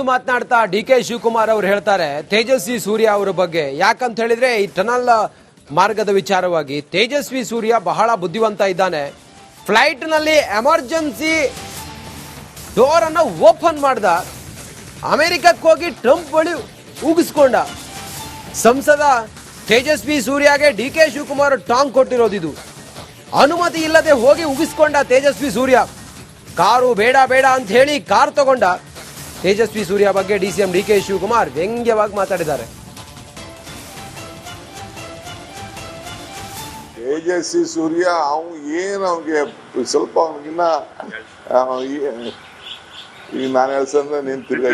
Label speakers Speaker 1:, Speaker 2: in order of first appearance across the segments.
Speaker 1: ಮಾತನಾಡ್ತಾ ಡಿ.ಕೆ. ಶಿವಕುಮಾರ್ ಅವರು ಹೇಳ್ತಾರೆ ತೇಜಸ್ವಿ ಸೂರ್ಯ ಅವರ ಬಗ್ಗೆ. ಯಾಕಂತ ಹೇಳಿದ್ರೆ ಈ ಟನಲ್ ಮಾರ್ಗದ ವಿಚಾರವಾಗಿ ತೇಜಸ್ವಿ ಸೂರ್ಯ ಬಹಳ ಬುದ್ಧಿವಂತ ಇದ್ದಾನೆ. ಫ್ಲೈಟ್ ನಲ್ಲಿ ಎಮರ್ಜೆನ್ಸಿ ಡೋರ್ ಅನ್ನು ಓಪನ್ ಮಾಡ್ದ, ಅಮೆರಿಕಕ್ಕೆ ಹೋಗಿ ಟ್ರಂಪ್ ಬಳಿ ಉಗಿಸ್ಕೊಂಡ. ಸಂಸದ ತೇಜಸ್ವಿ ಸೂರ್ಯಗೆ ಡಿ.ಕೆ. ಶಿವಕುಮಾರ್ ಟಾಂಗ್ ಕೊಟ್ಟಿರೋದಿದು. ಅನುಮತಿ ಇಲ್ಲದೆ ಹೋಗಿ ಉಗಿಸ್ಕೊಂಡ ತೇಜಸ್ವಿ ಸೂರ್ಯ. ಕಾರು ಬೇಡ ಬೇಡ ಅಂತ ಹೇಳಿ ಕಾರ್ ತಗೊಂಡ. ತೇಜಸ್ವಿ ಸೂರ್ಯ ಬಗ್ಗೆ ಡಿ.ಸಿ.ಎಂ. ಡಿ.ಕೆ. ಶಿವಕುಮಾರ್ ವ್ಯಂಗ್ಯವಾಗಿ ಮಾತಾಡಿದ್ದಾರೆ.
Speaker 2: ತೇಜಸ್ವಿ ಸೂರ್ಯ ಅವ್ನಿಗೆ ಸ್ವಲ್ಪ ಅವನಿಗಿನ್ನ ಈಗ ನಾನು ಹೇಳ್ಸಂದ್ರೆ ನೀನ್ ತಿರ್ಗಾ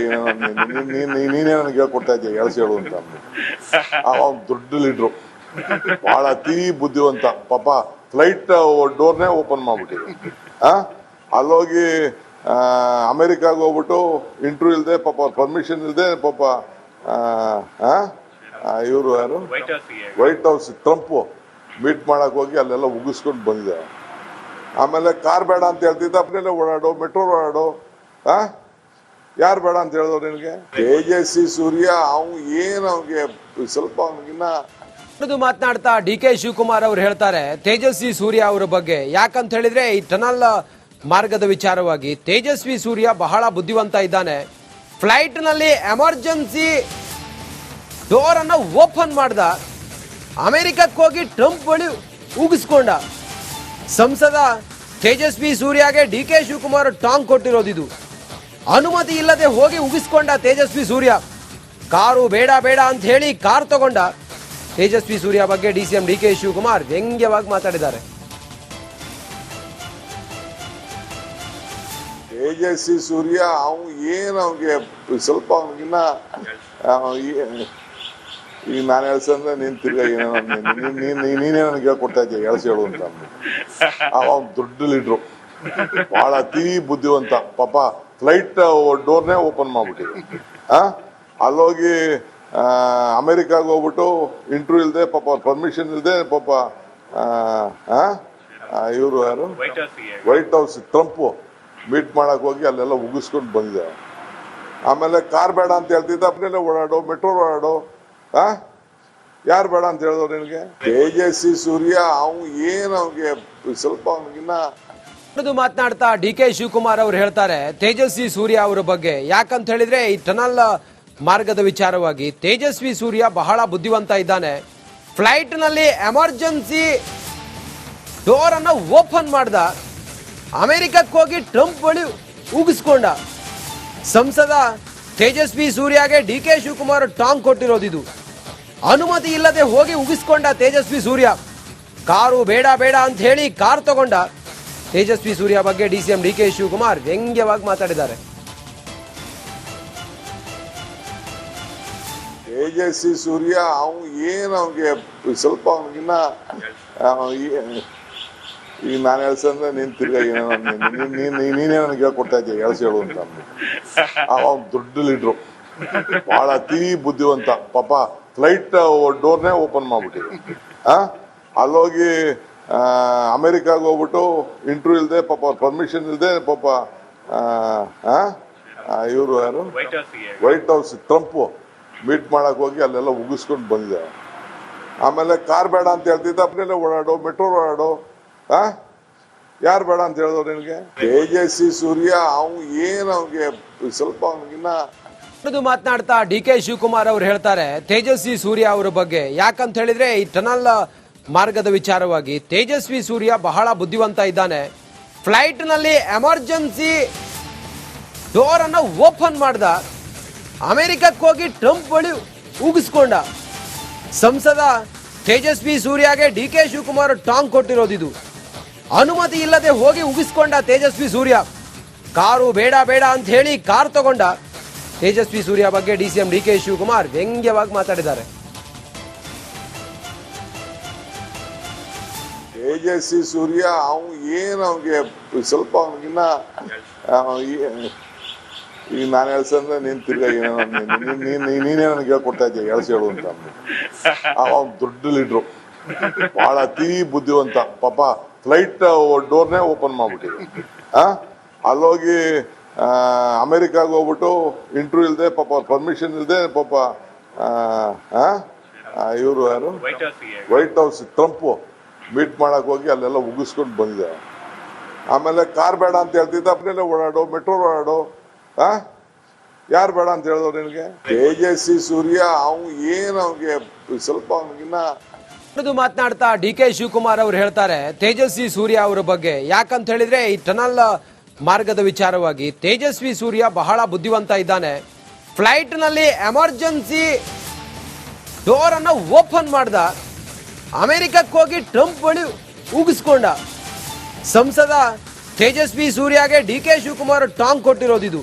Speaker 2: ನೀನೇ ನನಗೆ ಹೇಳ್ಕೊಡ್ತಾ ಇದ್ದೆ ಹೇಳು ಅಂತ ಅವ್ನು ದೊಡ್ಡ ಲೀಡ್ರು, ಬಹಳ ಅತಿ ಬುದ್ಧಿವಂತ. ಪಾಪ ಫ್ಲೈಟ್ ಡೋರ್ನೇ ಓಪನ್ ಮಾಡ್ಬಿಟ್ಟಿದೆ. ಅಲ್ಲೋಗಿ ಅಮೆರಿಕಾಗ ಹೋಗ್ಬಿಟ್ಟು ಇಂಟರ್ವ್ಯೂ ಇಲ್ಲದೆ ಪಾಪ ಪರ್ಮಿಷನ್ ಇಲ್ಲದೆ ಪಾಪ ಇವರು ಯಾರು ವೈಟ್ ಹೌಸ್ ಟ್ರಂಪ್ ಮೀಟ್ ಮಾಡಕ್ ಹೋಗಿ ಅಲ್ಲೆಲ್ಲ ಉಗಿಸ್ಕೊಂಡು ಬಂದಿದೆ. ಆಮೇಲೆ ಕಾರ್ ಬೇಡ ಅಂತ ಹೇಳ್ತಿದ್ದ, ಅಪ್ಪನೆಲ್ಲ ಓಡಾಡೋ, ಮೆಟ್ರೋ ಓಡಾಡೋ. ಯಾರು ಬೇಡ ಅಂತ ಹೇಳಿದವ್ರು ನಿನಗೆ? ತೇಜಸ್ವಿ ಸೂರ್ಯ ಅವ್ನಿಗೆ ಸ್ವಲ್ಪ ಅವನಿಗಿನ್ನ
Speaker 1: ಮಾತನಾಡ್ತಾ ಡಿ.ಕೆ. ಶಿವಕುಮಾರ್ ಅವರು ಹೇಳ್ತಾರೆ ತೇಜಸ್ವಿ ಸೂರ್ಯ ಅವರ ಬಗ್ಗೆ. ಯಾಕಂತ ಹೇಳಿದ್ರೆ ಈ ಟನಲ್ ಮಾರ್ಗದ ವಿಚಾರವಾಗಿ ತೇಜಸ್ವಿ ಸೂರ್ಯ ಬಹಳ ಬುದ್ಧಿವಂತ ಇದ್ದಾನೆ. ಫ್ಲೈಟ್ ನಲ್ಲಿ ಎಮರ್ಜೆನ್ಸಿ ಡೋರ್ ಅನ್ನು ಓಪನ್ ಮಾಡ್ದ, ಅಮೆರಿಕಕ್ಕೆ ಹೋಗಿ ಟ್ರಂಪ್ ಬಳಿ ಉಗಿಸ್ಕೊಂಡ. ಸಂಸದ ತೇಜಸ್ವಿ ಸೂರ್ಯಗೆ ಡಿ.ಕೆ. ಶಿವಕುಮಾರ್ ಟಾಂಗ್ ಕೊಟ್ಟಿರೋದಿದು. ಅನುಮತಿ ಇಲ್ಲದೆ ಹೋಗಿ ಉಗಿಸ್ಕೊಂಡ ತೇಜಸ್ವಿ ಸೂರ್ಯ. ಕಾರು ಬೇಡ ಬೇಡ ಅಂತ ಹೇಳಿ ಕಾರ್ ತಗೊಂಡ. ತೇಜಸ್ವಿ ಸೂರ್ಯ ಬಗ್ಗೆ ಡಿ.ಸಿ.ಎಂ. ಡಿ.ಕೆ. ಶಿವಕುಮಾರ್ ವ್ಯಂಗ್ಯವಾಗಿ ಮಾತಾಡಿದ್ದಾರೆ.
Speaker 2: ತೇಜಸ್ವಿ ಸೂರ್ಯ ಅವ್ನಿಗೆ ಸ್ವಲ್ಪ ಅವನಿಗಿನ್ನ ಈಗ ನಾನು ಹೇಳ್ಸಂದ್ರೆ ನೀನ್ ತಿರ್ಗಾ ನೀನೇ ನನಗೆ ಹೇಳ್ಕೊಡ್ತಾ ಇದ್ದೆ ಹೇಳು ಅಂತ ಅವ್ನು ದೊಡ್ಡ ಲೀಡ್ರು, ಬಹಳ ಅತಿ ಬುದ್ಧಿವಂತ. ಪಾಪ ಫ್ಲೈಟ್ ಡೋರ್ನೇ ಓಪನ್ ಮಾಡ್ಬಿಟ್ಟಿದೆ. ಅಲ್ಲೋಗಿ ಅಮೆರಿಕಾಗ ಹೋಗ್ಬಿಟ್ಟು ಇಂಟರ್ವ್ಯೂ ಇಲ್ಲದೆ ಪಾಪ ಪರ್ಮಿಷನ್ ಇಲ್ಲದೆ ಪಾಪ ಇವರು ಯಾರು ವೈಟ್ ಹೌಸ್ ಟ್ರಂಪ್ ಮೀಟ್ ಮಾಡಕ್ ಹೋಗಿ ಅಲ್ಲೆಲ್ಲ ಉಗಿಸ್ಕೊಂಡು ಬಂದಿದೆ. ಆಮೇಲೆ ಕಾರ್ ಬೇಡ ಅಂತ ಹೇಳ್ತಿದ್ದ, ಅಪ್ಪನೆಲ್ಲ ಓಡಾಡೋ, ಮೆಟ್ರೋ ಓಡಾಡೋ. ಯಾರು ಬೇಡ ಅಂತ ಹೇಳಿದವ್ರು ನಿನಗೆ? ತೇಜಸ್ವಿ ಸೂರ್ಯ ಅವ್ನಿಗೆ ಸ್ವಲ್ಪ ಅವನಿಗಿನ್ನ
Speaker 1: ಮಾತನಾಡ್ತಾ ಡಿ.ಕೆ. ಶಿವಕುಮಾರ್ ಅವರು ಹೇಳ್ತಾರೆ ತೇಜಸ್ವಿ ಸೂರ್ಯ ಅವರ ಬಗ್ಗೆ. ಯಾಕಂತ ಹೇಳಿದ್ರೆ ಈ ಟನಲ್ ಮಾರ್ಗದ ವಿಚಾರವಾಗಿ ತೇಜಸ್ವಿ ಸೂರ್ಯ ಬಹಳ ಬುದ್ಧಿವಂತ ಇದ್ದಾನೆ. ಫ್ಲೈಟ್ ನಲ್ಲಿ ಎಮರ್ಜೆನ್ಸಿ ಡೋರ್ ಅನ್ನು ಓಪನ್ ಮಾಡ್ದ, ಅಮೆರಿಕಕ್ಕೆ ಹೋಗಿ ಟ್ರಂಪ್ ಬಳಿ ಉಗಿಸ್ಕೊಂಡ. ಸಂಸದ ತೇಜಸ್ವಿ ಸೂರ್ಯಗೆ ಡಿ.ಕೆ. ಶಿವಕುಮಾರ್ ಟಾಂಗ್ ಕೊಟ್ಟಿರೋದಿದು. ಅನುಮತಿ ಇಲ್ಲದೆ ಹೋಗಿ ಉಗಿಸ್ಕೊಂಡ ತೇಜಸ್ವಿ ಸೂರ್ಯ. ಕಾರು ಬೇಡ ಬೇಡ ಅಂತ ಹೇಳಿ ಕಾರ್ ತಗೊಂಡ. ತೇಜಸ್ವಿ ಸೂರ್ಯ ಬಗ್ಗೆ ಡಿ.ಸಿ.ಎಂ. ಡಿ.ಕೆ. ಶಿವಕುಮಾರ್ ವ್ಯಂಗ್ಯವಾಗಿ ಮಾತಾಡಿದ್ದಾರೆ.
Speaker 2: ತೇಜಸ್ವಿ ಸೂರ್ಯ ಅವ್ನಿಗೆ ಸ್ವಲ್ಪ ಅವನಿಗಿನ್ನ ಈಗ ನಾನು ಹೇಳ್ಸಂದ್ರೆ ನೀನ್ ತಿರ್ಗಾ ನೀನೇ ನನಗೆ ಹೇಳ್ಕೊಡ್ತಾ ಇದ್ದೆ ಹೇಳು ಅಂತ ಅವ್ನು ದೊಡ್ಡ ಲೀಡ್ರು, ಬಹಳ ಅತಿ ಬುದ್ಧಿವಂತ. ಪಾಪ ಫ್ಲೈಟ್ ಡೋರ್ನೇ ಓಪನ್ ಮಾಡ್ಬಿಟ್ಟಿದೆ. ಅಲ್ಲೋಗಿ ಅಮೆರಿಕಾಗ ಹೋಗ್ಬಿಟ್ಟು ಇಂಟರ್ವ್ಯೂ ಇಲ್ಲದೆ ಪಾಪ ಪರ್ಮಿಷನ್ ಇಲ್ಲದೆ ಪಾಪ ಇವರು ಯಾರು ವೈಟ್ ಹೌಸ್ ಟ್ರಂಪ್ ಮೀಟ್ ಮಾಡಕ್ ಹೋಗಿ ಅಲ್ಲೆಲ್ಲ ಉಗಿಸ್ಕೊಂಡು ಬಂದಿದೆ. ಆಮೇಲೆ ಕಾರ್ ಬೇಡ ಅಂತ ಹೇಳ್ತಿದ್ದ, ಅಪ್ಪನೆಲ್ಲ ಓಡಾಡೋ, ಮೆಟ್ರೋ ಓಡಾಡೋ. ಯಾರು ಬೇಡ ಅಂತ ಹೇಳಿದವ್ರು ನಿನಗೆ? ತೇಜಸ್ವಿ ಸೂರ್ಯ ಅವ್ನಿಗೆ ಸ್ವಲ್ಪ ಅವನಿಗಿನ್ನ
Speaker 1: ಮಾತನಾಡ್ತಾ ಡಿ.ಕೆ. ಶಿವಕುಮಾರ್ ಅವರು ಹೇಳ್ತಾರೆ ತೇಜಸ್ವಿ ಸೂರ್ಯ ಅವರ ಬಗ್ಗೆ. ಯಾಕಂತ ಹೇಳಿದ್ರೆ ಈ ಟನಲ್ ಮಾರ್ಗದ ವಿಚಾರವಾಗಿ ತೇಜಸ್ವಿ ಸೂರ್ಯ ಬಹಳ ಬುದ್ಧಿವಂತ ಇದ್ದಾನೆ. ಫ್ಲೈಟ್ ನಲ್ಲಿ ಎಮರ್ಜೆನ್ಸಿ ಡೋರ್ ಅನ್ನು ಓಪನ್ ಮಾಡ್ದ, ಅಮೆರಿಕಕ್ಕೆ ಹೋಗಿ ಟ್ರಂಪ್ ಬಳಿ ಉಗಿಸ್ಕೊಂಡ. ಸಂಸದ ತೇಜಸ್ವಿ ಸೂರ್ಯಗೆ ಡಿ.ಕೆ. ಶಿವಕುಮಾರ್ ಟಾಂಗ್ ಕೊಟ್ಟಿರೋದಿದು. ಅನುಮತಿ ಇಲ್ಲದೆ ಹೋಗಿ ಉಗಿಸ್ಕೊಂಡ ತೇಜಸ್ವಿ ಸೂರ್ಯ. ಕಾರು ಬೇಡ ಬೇಡ ಅಂತ ಹೇಳಿ ಕಾರ್ ತಗೊಂಡ. ತೇಜಸ್ವಿ ಸೂರ್ಯ ಬಗ್ಗೆ ಡಿ.ಸಿ.ಎಂ. ಡಿ.ಕೆ. ಶಿವಕುಮಾರ್ ವ್ಯಂಗ್ಯವಾಗಿ ಮಾತಾಡಿದ್ದಾರೆ.
Speaker 2: ತೇಜಸ್ವಿ ಸೂರ್ಯ ಅವ್ನಿಗೆ ಸ್ವಲ್ಪ ಅವನಿಗಿನ್ನ ಈಗ ನಾನು ಹೇಳ್ಸಂದ್ರೆ ನೀನ್ ತಿರ್ಗಾ ನೀನೇ ನನಗೆ ಹೇಳ್ಕೊಡ್ತಾ ಇದ್ದೆ ಹೇಳು ಅಂತ ಅವ್ನು ದೊಡ್ಡ ಲೀಡ್ರು, ಬಹಳ ಅತಿ ಬುದ್ಧಿವಂತ. ಪಾಪ ಫ್ಲೈಟ್ ಡೋರ್ನೇ ಓಪನ್ ಮಾಡ್ಬಿಟ್ಟಿದೆ. ಅಲ್ಲೋಗಿ ಅಮೆರಿಕಾಗ ಹೋಗ್ಬಿಟ್ಟು ಇಂಟರ್ವ್ಯೂ ಇಲ್ಲದೆ ಪಾಪ ಪರ್ಮಿಷನ್ ಇಲ್ಲದೆ ಪಾಪ ಇವರು ಯಾರು ವೈಟ್ ಹೌಸ್ ಟ್ರಂಪ್ ಮೀಟ್ ಮಾಡಕ್ ಹೋಗಿ ಅಲ್ಲೆಲ್ಲ ಉಗಿಸ್ಕೊಂಡು ಬಂದಿದೆ. ಆಮೇಲೆ ಕಾರ್ ಬೇಡ ಅಂತ ಹೇಳ್ತಿದ್ದ ಅಪ್ಪನೆಲ್ಲ ಓಡಾಡೋ, ಮೆಟ್ರೋ ಓಡಾಡೋ. ಯಾರು ಬೇಡ ಅಂತ ಹೇಳಿದ್ರು ನಿನಗೆ? ತೇಜಸ್ವಿ ಸೂರ್ಯ ಅವ್ನಿಗೆ ಸ್ವಲ್ಪ ಅವ್ನಿಗಿನ್ನ
Speaker 1: ಮಾತನಾಡ್ತಾ ಡಿ ಕೆ ಶಿವಕುಮಾರ್ ಅವರು ಹೇಳ್ತಾರೆ ತೇಜಸ್ವಿ ಸೂರ್ಯ ಅವರ ಬಗ್ಗೆ. ಯಾಕಂತ ಹೇಳಿದ್ರೆ ಈ ಟನಲ್ ಮಾರ್ಗದ ವಿಚಾರವಾಗಿ ತೇಜಸ್ವಿ ಸೂರ್ಯ ಬಹಳ ಬುದ್ಧಿವಂತ ಇದ್ದಾನೆ. ಫ್ಲೈಟ್ ನಲ್ಲಿ ಎಮರ್ಜೆನ್ಸಿ ಡೋರ್ ಅನ್ನ ಓಪನ್ ಮಾಡ್ದ, ಅಮೆರಿಕಕ್ಕೆ ಹೋಗಿ ಟ್ರಂಪ್ ಬಳಿ ಉಗಿಸ್ಕೊಂಡ. ಸಂಸದ ತೇಜಸ್ವಿ ಸೂರ್ಯಗೆ ಡಿ ಕೆ ಶಿವಕುಮಾರ್ ಟಾಂಗ್ ಕೊಟ್ಟಿರೋದಿದು.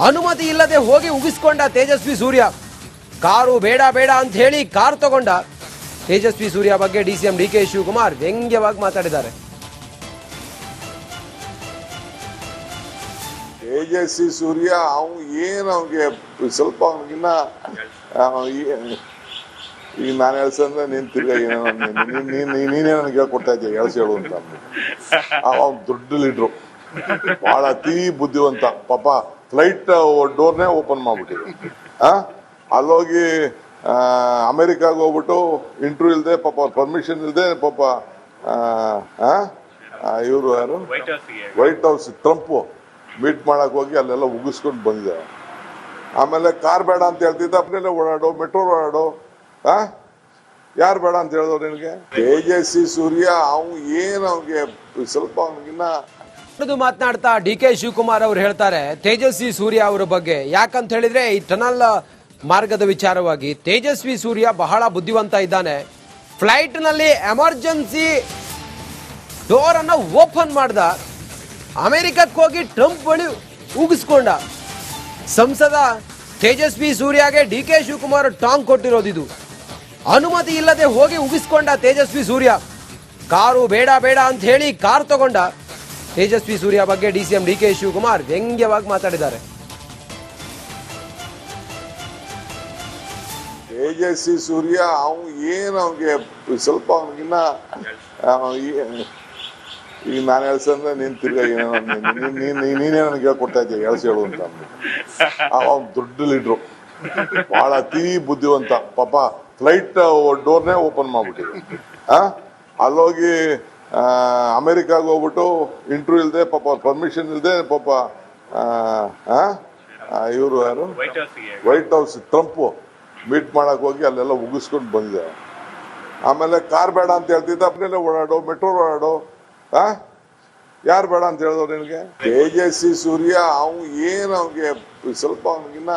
Speaker 1: ಅನುಮತಿ ಇಲ್ಲದೆ ಹೋಗಿ ಉಗಿಸ್ಕೊಂಡ ತೇಜಸ್ವಿ ಸೂರ್ಯ. ಕಾರು ಬೇಡ ಬೇಡ ಅಂತ ಹೇಳಿ ಕಾರ್ ತಗೊಂಡ. ತೇಜಸ್ವಿ ಸೂರ್ಯ ಬಗ್ಗೆ ಡಿಸಿಎಂ ಡಿ ಕೆ ಶಿವಕುಮಾರ್ ವ್ಯಂಗ್ಯವಾಗಿ ಮಾತಾಡಿದ್ದಾರೆ.
Speaker 2: ತೇಜಸ್ವಿ ಸೂರ್ಯ ಅವ್ನಿಗೆ ಸ್ವಲ್ಪ ಅವ್ನಿಗಿನ್ನ ಈಗ ನಾನು ಹೇಳ್ಸಂದ್ರೆ ನೀನ್ ತಿರ್ಗಾ ನೀನೇ ನನಗೆ ಹೇಳ್ಕೊಡ್ತಾ ಇದ್ದೀಯ ಹೇಳು ಅಂತ ಅವ್ನು ದೊಡ್ಡ ಲೀಡ್ರು, ಬಹಳ ಅತಿ ಬುದ್ಧಿವಂತ. ಪಾಪ ಫ್ಲೈಟ್ ಡೋರ್ನೇ ಓಪನ್ ಮಾಡ್ಬಿಟ್ಟಿದೆ. ಅಲ್ಲೋಗಿ ಅಮೆರಿಕಾಗ ಹೋಗ್ಬಿಟ್ಟು ಇಂಟರ್ವ್ಯೂ ಇಲ್ಲದೆ ಪಾಪ ಪರ್ಮಿಷನ್ ಇಲ್ಲದೆ ಪಾಪ ಇವರು ಯಾರು ವೈಟ್ ಹೌಸ್ ಟ್ರಂಪ್ ಮೀಟ್ ಮಾಡಕ್ ಹೋಗಿ ಅಲ್ಲೆಲ್ಲ ಉಗಿಸ್ಕೊಂಡು ಬಂದಿದೆ. ಆಮೇಲೆ ಕಾರ್ ಬೇಡ ಅಂತ ಹೇಳ್ತಿದ್ದ ಅಪ್ಪನೆಲ್ಲ ಓಡಾಡೋ, ಮೆಟ್ರೋ ಓಡಾಡೋ. ಯಾರು ಬೇಡ ಅಂತ ಹೇಳಿದ್ರು ನಿನಗೆ? ತೇಜಸ್ವಿ ಸೂರ್ಯ ಅವ್ನಿಗೆ ಸ್ವಲ್ಪ ಅವ್ನಿಗಿನ್ನ
Speaker 1: ಮಾತನಾಡ್ತಾ ಡಿ ಕೆ ಶಿವಕುಮಾರ್ ಅವರು ಹೇಳ್ತಾರೆ ತೇಜಸ್ವಿ ಸೂರ್ಯ ಅವರ ಬಗ್ಗೆ. ಯಾಕಂತ ಹೇಳಿದ್ರೆ ಈ ಟನಲ್ ಮಾರ್ಗದ ವಿಚಾರವಾಗಿ ತೇಜಸ್ವಿ ಸೂರ್ಯ ಬಹಳ ಬುದ್ಧಿವಂತ ಇದ್ದಾನೆ. ಫ್ಲೈಟ್ ನಲ್ಲಿ ಎಮರ್ಜೆನ್ಸಿ ಡೋರ್ ಅನ್ನ ಓಪನ್ ಮಾಡ್ದ, ಅಮೆರಿಕಕ್ಕೆ ಹೋಗಿ ಟ್ರಂಪ್ ಬಳಿ ಉಗಿಸ್ಕೊಂಡ. ಸಂಸದ ತೇಜಸ್ವಿ ಸೂರ್ಯಗೆ ಡಿ ಕೆ ಶಿವಕುಮಾರ್ ಟಾಂಗ್ ಕೊಟ್ಟಿರೋದಿದು. ಅನುಮತಿ ಇಲ್ಲದೆ ಹೋಗಿ ಉಗಿಸ್ಕೊಂಡ ತೇಜಸ್ವಿ ಸೂರ್ಯ. ಕಾರು ಬೇಡ ಬೇಡ ಅಂತ ಹೇಳಿ ಕಾರ್ ತಗೊಂಡ. ತೇಜಸ್ವಿ ಸೂರ್ಯ ಬಗ್ಗೆ ಡಿಸಿಎಂ ಡಿ ಕೆ ಶಿವಕುಮಾರ್ ವ್ಯಂಗ್ಯವಾಗಿ ಮಾತಾಡಿದ್ದಾರೆ.
Speaker 2: ತೇಜಸ್ವಿ ಸೂರ್ಯ ಅವ್ನಿಗೆ ಸ್ವಲ್ಪ ಅವ್ನಿಗಿನ್ನ ಈಗ ನಾನು ಹೇಳ್ಸಂದ್ರೆ ನೀನ್ ತಿರ್ಗಾ ನೀನೇ ನನಗೆ ಹೇಳ್ಕೊಡ್ತಾ ಇದ್ದೀಯ ಹೇಳು ಅಂತ ಅವ್ನು ದೊಡ್ಡ ಲೀಡ್ರು, ಬಹಳ ಅತಿ ಬುದ್ಧಿವಂತ. ಪಾಪ ಫ್ಲೈಟ್ ಡೋರ್ನೇ ಓಪನ್ ಮಾಡ್ಬಿಟ್ಟಿದೆ. ಅಲ್ಲೋಗಿ ಅಮೆರಿಕಾಗ ಹೋಗ್ಬಿಟ್ಟು ಇಂಟರ್ವ್ಯೂ ಇಲ್ಲದೆ ಪಾಪ ಪರ್ಮಿಷನ್ ಇಲ್ಲದೆ ಪಾಪ ಇವರು ಯಾರು ವೈಟ್ ಹೌಸ್ ಟ್ರಂಪ್ ಮೀಟ್ ಮಾಡಕ್ ಹೋಗಿ ಅಲ್ಲೆಲ್ಲ ಉಗಿಸ್ಕೊಂಡು ಬಂದಿದೆ. ಆಮೇಲೆ ಕಾರ್ ಬೇಡ ಅಂತ ಹೇಳ್ತಿದ್ದ ಅಪ್ಪನೆಲ್ಲ ಓಡಾಡೋ, ಮೆಟ್ರೋ ಓಡಾಡೋ. ಯಾರು ಬೇಡ ಅಂತ ಹೇಳಿದ್ರು ನಿನಗೆ? ತೇಜಸ್ವಿ ಸೂರ್ಯ ಅವ್ನಿಗೆ ಸ್ವಲ್ಪ ಅವ್ನಿಗಿನ್ನ